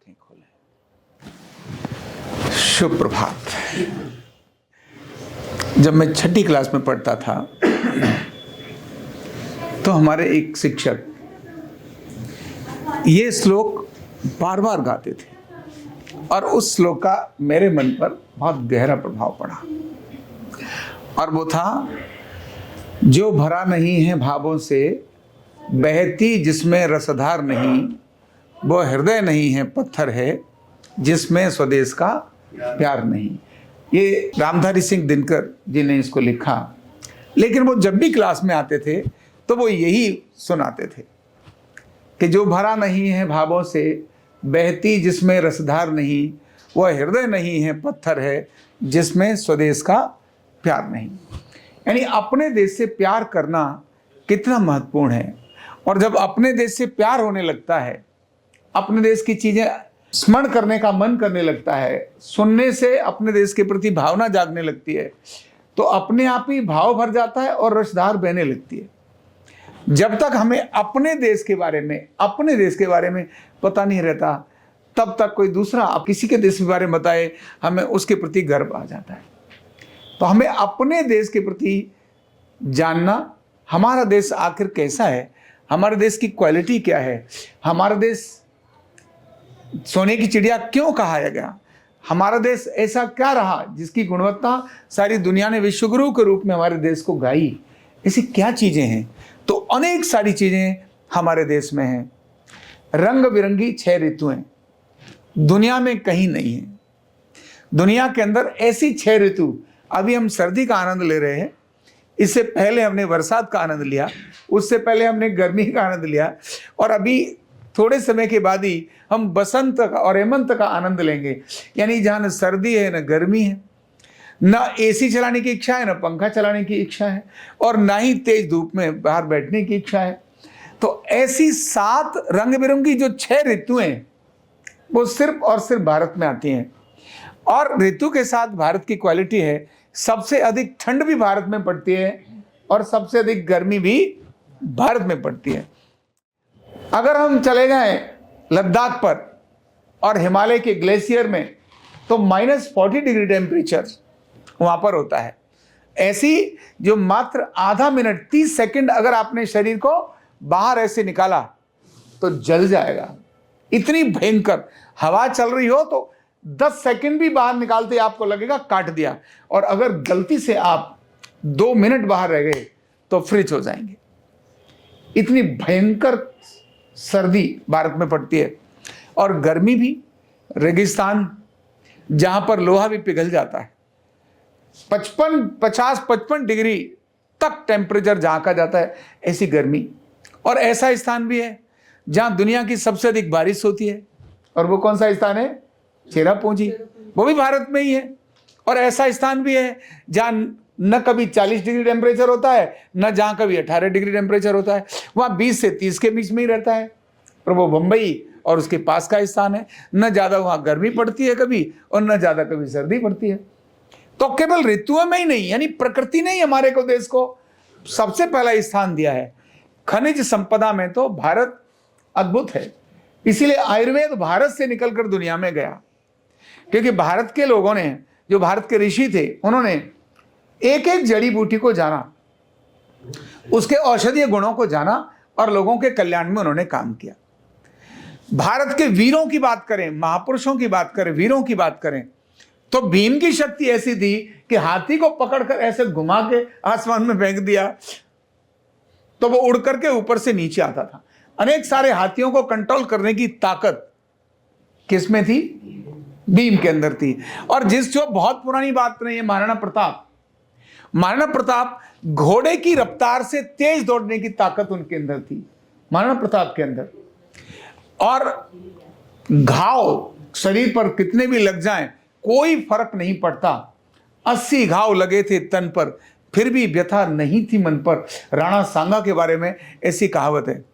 आंखें खोलें। शुभ प्रभात। जब मैं 6ठी क्लास में पढ़ता था तो हमारे एक शिक्षक ये श्लोक बार बार गाते थे और उस श्लोक का मेरे मन पर बहुत गहरा प्रभाव पड़ा। और वो था, जो भरा नहीं है भावों से, बहती जिसमें रसधार नहीं, वो हृदय नहीं है पत्थर है, जिसमें स्वदेश का प्यार नहीं। ये रामधारी सिंह दिनकर जी ने इसको लिखा, लेकिन वो जब भी क्लास में आते थे तो वो यही सुनाते थे कि जो भरा नहीं है भावों से, बहती जिसमें रसधार नहीं, वह हृदय नहीं है पत्थर है, जिसमें स्वदेश का प्यार नहीं। यानी अपने देश से प्यार करना कितना महत्वपूर्ण है। और जब अपने देश से प्यार होने लगता है, अपने देश की चीजें स्मरण करने का मन करने लगता है, सुनने से अपने देश के प्रति भावना जागने लगती है, तो अपने आप ही भाव भर जाता है और रसधार बहने लगती है। जब तक हमें अपने देश के बारे में पता नहीं रहता, तब तक कोई दूसरा आप किसी के देश के बारे में बताए, हमें उसके प्रति गर्व आ जाता है। तो हमें अपने देश के प्रति जानना, हमारा देश आखिर कैसा है, हमारे देश की क्वालिटी क्या है, हमारा देश सोने की चिड़िया क्यों कहा गया, हमारा देश ऐसा क्या रहा जिसकी गुणवत्ता सारी दुनिया ने विश्वगुरु के रूप में हमारे देश को गाई, ऐसी क्या चीजें हैं। तो अनेक सारी चीजें हमारे देश में हैं। रंग बिरंगी 6 ऋतुएं दुनिया में कहीं नहीं है। दुनिया के अंदर ऐसी 6 ऋतु, अभी हम सर्दी का आनंद ले रहे हैं, इससे पहले हमने बरसात का आनंद लिया, उससे पहले हमने गर्मी का आनंद लिया, और अभी थोड़े समय के बाद ही हम बसंत और हेमंत का आनंद लेंगे। यानी जहाँ न सर्दी है न गर्मी है, न एसी चलाने की इच्छा है, न पंखा चलाने की इच्छा है, और ना ही तेज धूप में बाहर बैठने की इच्छा है। तो ऐसी 7 रंग बिरंगी जो 6 ऋतुएं, वो सिर्फ और सिर्फ भारत में आती हैं। और ऋतु के साथ भारत की क्वालिटी है, सबसे अधिक ठंड भी भारत में पड़ती है और सबसे अधिक गर्मी भी भारत में पड़ती है। अगर हम चले गए लद्दाख पर और हिमालय के ग्लेशियर में, तो -40 डिग्री टेम्परेचर वहां पर होता है। ऐसी जो मात्र आधा मिनट 30 सेकंड अगर आपने शरीर को बाहर ऐसे निकाला तो जल जाएगा। इतनी भयंकर हवा चल रही हो तो 10 सेकंड भी बाहर निकालते आपको लगेगा काट दिया, और अगर गलती से आप 2 मिनट बाहर रह गए तो फ्रीज हो जाएंगे। इतनी भयंकर सर्दी भारत में पड़ती है। और गर्मी भी, रेगिस्तान जहां पर लोहा भी पिघल जाता है, 50-55 डिग्री तक टेम्परेचर जहां का जाता है, ऐसी गर्मी। और ऐसा स्थान भी है जहां दुनिया की सबसे अधिक बारिश होती है, और वो कौन सा स्थान है? चेरापूंजी, वो भी भारत में ही है। और ऐसा स्थान भी है जहां न कभी 40 डिग्री टेम्परेचर होता है, न जहां कभी 18 डिग्री टेम्परेचर होता है, वहां 20 से 30 के बीच में ही रहता है। और वो बंबई और उसके पास का स्थान है, न ज्यादा वहां गर्मी पड़ती है कभी, और न ज्यादा कभी सर्दी पड़ती है। तो केवल ऋतुओं में ही नहीं, यानी प्रकृति ने ही हमारे को देश को सबसे पहला स्थान दिया है। खनिज संपदा में तो भारत अद्भुत है। इसीलिए आयुर्वेद भारत से निकलकर दुनिया में गया, क्योंकि भारत के लोगों ने, जो भारत के ऋषि थे, उन्होंने एक एक जड़ी बूटी को जाना, उसके औषधीय गुणों को जाना, और लोगों के कल्याण में उन्होंने काम किया। भारत के वीरों की बात करें, महापुरुषों की बात करें, वीरों की बात करें, तो भीम की शक्ति ऐसी थी कि हाथी को पकड़कर ऐसे घुमा के आसमान में फेंक दिया तो वो उड़ करके ऊपर से नीचे आता था। अनेक सारे हाथियों को कंट्रोल करने की ताकत किसमें थी? भीम के अंदर थी। और जो बहुत पुरानी बात नहीं है, महाराणा प्रताप घोड़े की रफ्तार से तेज दौड़ने की ताकत उनके अंदर थी, महाराणा प्रताप के अंदर। और घाव शरीर पर कितने भी लग जाएं, कोई फर्क नहीं पड़ता। 80 घाव लगे थे तन पर, फिर भी व्यथा नहीं थी मन पर। राणा सांगा के बारे में ऐसी कहावत है,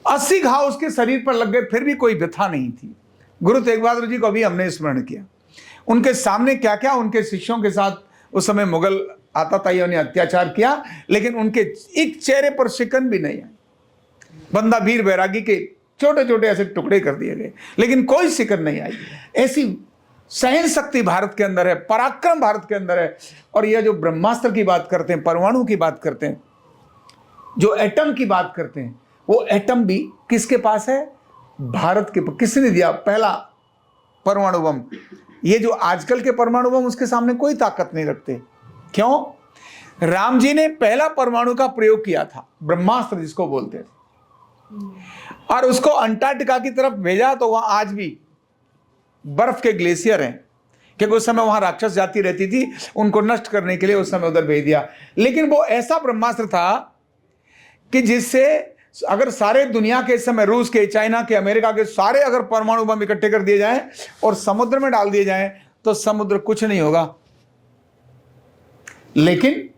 80 घाव उसके शरीर पर लग गए, फिर भी कोई व्यथा नहीं थी। गुरु तेग बहादुर जी को अभी हमने स्मरण किया। उनके सामने क्या क्या उनके शिष्यों के साथ उस समय मुगल आताताइयों ने अत्याचार किया, लेकिन उनके एक चेहरे पर शिकन भी नहीं आई। बंदा वीर बैरागी के छोटे छोटे ऐसे टुकड़े कर दिए गए, लेकिन कोई शिकन नहीं आई। ऐसी सहन शक्ति भारत के अंदर है, पराक्रम भारत के अंदर है। और यह जो ब्रह्मास्त्र की बात करते हैं, परमाणु की बात करते हैं, जो एटम की बात करते हैं, वो एटम भी किसके पास है? भारत के। किसने दिया पहला परमाणु बम? ये जो आजकल के परमाणु बम उसके सामने कोई ताकत नहीं रखते। क्यों? राम जी ने पहला परमाणु का प्रयोग किया था, ब्रह्मास्त्र जिसको बोलते थे, और उसको अंटार्कटिका की तरफ भेजा। तो वहां आज भी बर्फ के ग्लेशियर हैं, क्योंकि उस समय वहां राक्षस जाति रहती थी, उनको नष्ट करने के लिए उस समय उधर भेज दिया। लेकिन वो ऐसा ब्रह्मास्त्र था कि जिससे अगर सारे दुनिया के इस समय रूस के, चाइना के, अमेरिका के सारे अगर परमाणु बम इकट्ठे कर दिए जाएं और समुद्र में डाल दिए जाएं तो समुद्र कुछ नहीं होगा। लेकिन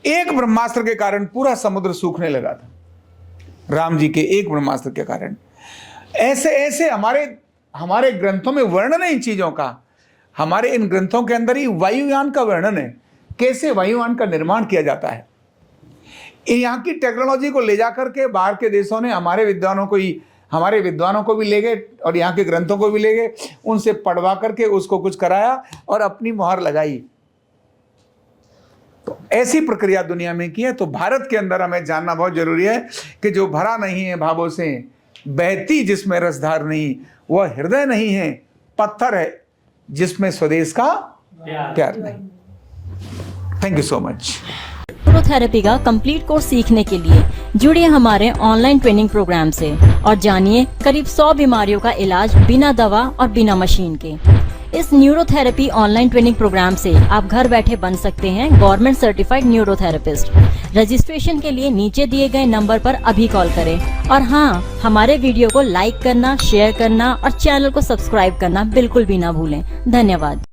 एक ब्रह्मास्त्र के कारण पूरा समुद्र सूखने लगा था, राम जी के एक ब्रह्मास्त्र के कारण। ऐसे ऐसे हमारे ग्रंथों में वर्णन है इन चीजों का। हमारे इन ग्रंथों के अंदर ही वायुयान का वर्णन है, कैसे वायुयान का निर्माण किया जाता है। यहाँ की टेक्नोलॉजी को ले जाकर के बाहर के देशों ने हमारे विद्वानों को भी ले गए और यहाँ के ग्रंथों को भी ले गए, उनसे पढ़वा करके उसको कुछ कराया और अपनी मुहर लगाई। तो ऐसी प्रक्रिया दुनिया में की है। तो भारत के अंदर हमें जानना बहुत जरूरी है कि जो भरा नहीं है भावों से, बहती जिसमें रसधार नहीं, वह हृदय नहीं है, पत्थर है जिसमें स्वदेश का प्यार नहीं। Thank you so much. Neurotherapy का कंप्लीट कोर्स सीखने के लिए जुड़िए हमारे ऑनलाइन ट्रेनिंग प्रोग्राम से और जानिए करीब 100 बीमारियों का इलाज बिना दवा और बिना मशीन के। इस न्यूरोथेरेपी ऑनलाइन ट्रेनिंग प्रोग्राम से आप घर बैठे बन सकते हैं गवर्नमेंट सर्टिफाइड न्यूरोथेरेपिस्ट। रजिस्ट्रेशन के लिए नीचे दिए गए नंबर पर अभी कॉल करें। और हाँ, हमारे वीडियो को लाइक करना, शेयर करना और चैनल को सब्सक्राइब करना बिल्कुल भी ना भूलें। धन्यवाद।